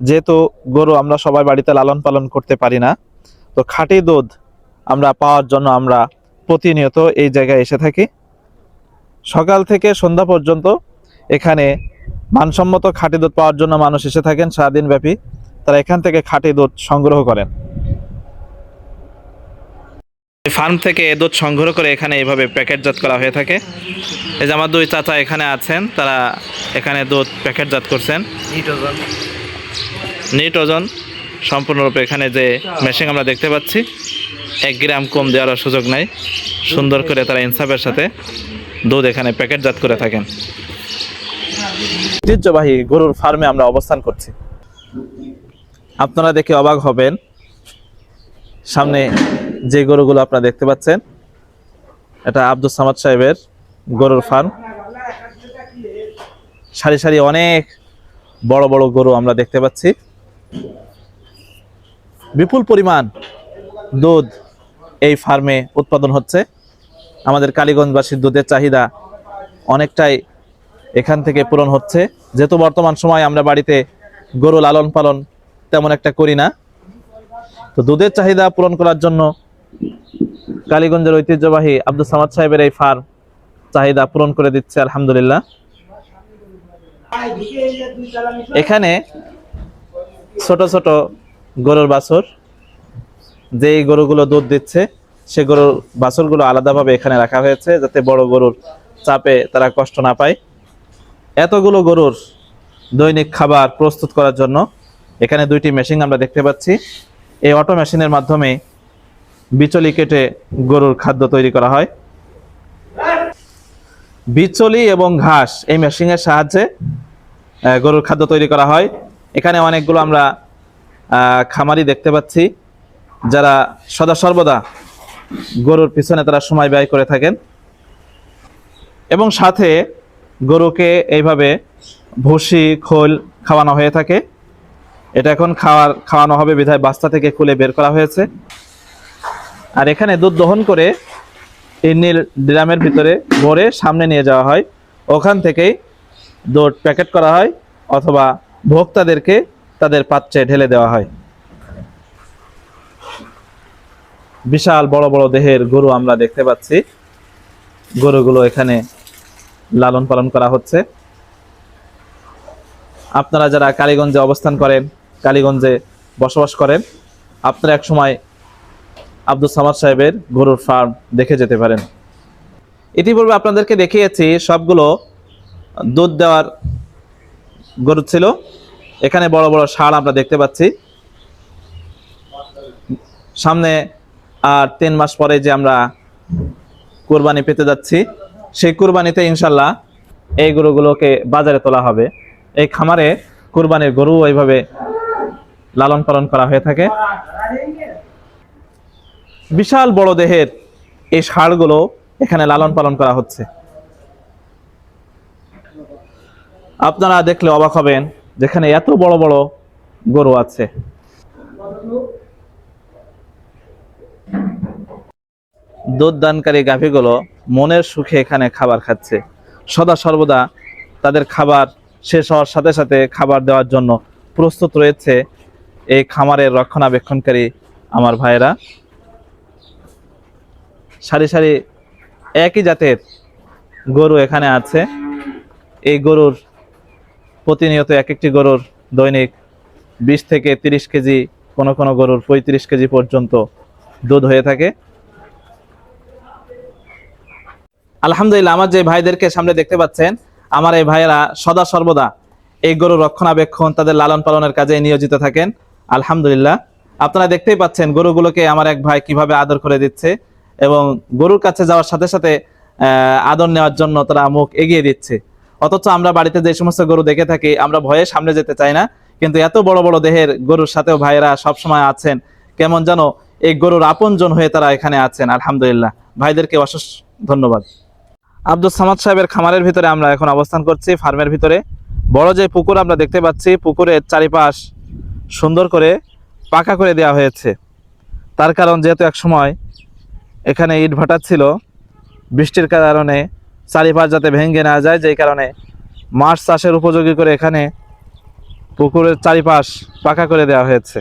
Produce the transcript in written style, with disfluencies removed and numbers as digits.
যেহেতু গরু আমরা সবাই বাড়িতে লালন পালন করতে পারি না, তো খাঁটি দুধ আমরা পাওয়ার জন্য আমরা প্রতিনিয়ত এই জায়গায় এসে থাকি। সকাল থেকে সন্ধ্যা পর্যন্ত এখানে মানসম্মত খাঁটি দুধ পাওয়ার জন্য মানুষ এসে থাকেন সারাদিন ব্যাপী। তারা এখান থেকে খাঁটি দুধ সংগ্রহ করেন। ফার্ম থেকে দুধ সংগ্রহ করে এখানে এইভাবে প্যাকেটজাত করা হয়ে থাকে। এই যে আমার দুই চাচা এখানে আছেন, তারা এখানে দুধ প্যাকেটজাত করছেন। নিট ওজন সম্পূর্ণরূপে এখানে যে মেশিন আমরা দেখতে পাচ্ছি, 1 গ্রাম কম দেওয়ার সুযোগ নাই। সুন্দর করে তারা ইনসাফের সাথে দুধ এখানে প্যাকেটজাত করে থাকেন। ঐতিহ্যবাহী গরুর ফার্মে আমরা অবস্থান করছি। আপনারা দেখে অবাক হবেন, সামনে যে গরুগুলো আপনারা দেখতে পাচ্ছেন, এটা আব্দুল সামাদ সাহেবের গরুর ফার্ম। সারি সারি অনেক বড় বড় গরু আমরা দেখতে পাচ্ছি। বিপুল পরিমাণ দুধ এই ফার্মে উৎপাদন হচ্ছে। আমাদের কালীগঞ্জবাসীর দুধের চাহিদা অনেকটাই এখান থেকে পূরণ হচ্ছে। যেহেতু বর্তমান সময় আমরা বাড়িতে গরু লালন পালন তেমন একটা করি না, তো দুধের চাহিদা পূরণ করার জন্য কালীগঞ্জের ঐতিহ্যবাহী আব্দুল সামাদ সাহেবের এই ফার্ম চাহিদা পূরণ করে দিচ্ছে আলহামদুলিল্লাহ। এখানে ছোট ছোট গরুর বাছুর, যেই গরুগুলো দুধ দিচ্ছে সে গরুর বাছুরগুলো আলাদাভাবে এখানে রাখা হয়েছে, যাতে বড় গরুর চাপে তারা কষ্ট না পায়। এতগুলো গরুর দৈনিক খাবার প্রস্তুত করার জন্য এখানে 2টি মেশিন আমরা দেখতে পাচ্ছি। এই অটো মেশিনের মাধ্যমে বিচলি কেটে গরুর খাদ্য তৈরি করা হয়। বিচলি এবং ঘাস এই মেশিনের সাহায্যে গরুর খাদ্য তৈরি করা হয়। এখানে অনেকগুলো আমরা খামারি দেখতে পাচ্ছি, যারা সদা সর্বদা গরুর পিছনে তারা সময় ব্যয় করে থাকেন, এবং সাথে গরুকে এইভাবে ভুসি খোল খাওয়ানো হয়ে থাকে। এটা এখন খাওয়ানো হবে বিধায় বাস্তা থেকে খুলে বের করা হয়েছে। আর এখানে দুধ দহন করে এই নীল ড্রামের ভিতরে ভরে সামনে নিয়ে যাওয়া হয়। ওখান থেকেই দুধ প্যাকেট করা হয় অথবা ভোক্তাদেরকে তাদের পাত্রে ঢেলে দেওয়া হয়। বিশাল বড় বড় দেহের গরু আমরা দেখতে পাচ্ছি। গরুগুলো এখানে লালন পালন করা হচ্ছে। আপনারা যারা কালীগঞ্জে অবস্থান করেন, কালীগঞ্জে বসবাস করেন, আপনারা এক সময় আব্দুল সামাদ সাহেবের গরুর ফার্ম দেখে যেতে পারেন। ইতিপূর্বে আপনাদেরকে দেখিয়েছি সবগুলো দুধ দেওয়ার গরু ছিল। এখানে বড় বড় ষাঁড় আমরা দেখতে পাচ্ছি। সামনে আর 3 মাস পরে যে আমরা কুরবানি পেতে যাচ্ছি, সেই কুরবানিতে ইনশাল্লাহ এই গরুগুলোকে বাজারে তোলা হবে। এই খামারে কুরবানির গরু এইভাবে লালন পালন করা হয়ে থাকে। বিশাল বড় দেহের এই ষাঁড়গুলো এখানে লালন পালন করা হচ্ছে। আপনারা দেখলে অবাক হবেন, যেখানে এত বড় বড় গরু আছে। দুধ দানকারী গাভীগুলো মনের সুখে এখানে খাবার খাচ্ছে। সদা সর্বদা তাদের খাবার শেষ হওয়ার সাথে সাথে খাবার দেওয়ার জন্য প্রস্তুত রয়েছে এই খামারের রক্ষণাবেক্ষণকারী আমার ভাইয়েরা। সারি সারি একই জাতের গরু এখানে আছে। এই গরুর প্রতিনিয়ত এক একটি গরুর দৈনিক 20 থেকে 30 কেজি, কোনো কোনো গরুর 35 কেজি পর্যন্ত দুধ হয়ে থাকে। আলহামদুলিল্লাহ, আমার যে ভাইদেরকে সামনে দেখতে পাচ্ছেন, আমার এই ভাইয়েরা সদা সর্বদা এই গরুর রক্ষণাবেক্ষণ, তাদের লালন পালনের কাজে নিয়োজিত থাকেন। আলহামদুলিল্লাহ, আপনারা দেখতেই পাচ্ছেন গরুগুলোকে আমার এক ভাই কিভাবে আদর করে দিচ্ছে, এবং গরুর কাছে যাওয়ার সাথে সাথে আদর নেওয়ার জন্য তারা মুখ এগিয়ে দিচ্ছে। অথচ আমরা বাড়িতে যে সমস্ত গরু দেখে থাকি, আমরা ভয়ে সামনে যেতে চাই না, কিন্তু এত বড় বড় দেহের গরুর সাথেও ভাইয়েরা সবসময় আছেন। কেমন যেন এই গরুর আপনজন হয়ে তারা এখানে আছেন। আলহামদুলিল্লাহ, ভাইদেরকে অশেষ ধন্যবাদ। আব্দুল সামাদ সাহেবের খামারের ভিতরে আমরা এখন অবস্থান করছি, ফার্মের ভিতরে। বড় যে পুকুর আমরা দেখতে পাচ্ছি, পুকুরের চারিপাশ সুন্দর করে পাকা করে দেওয়া হয়েছে। তার কারণ, যেহেতু এক সময় এখানে ইট ভাটা ছিল, বৃষ্টির কারণে চারিপাশ যাতে ভেঙে না যায়, যেই কারণে মাছ চাষের উপযোগী করে এখানে পুকুরের চারিপাশ পাকা করে দেওয়া হয়েছে।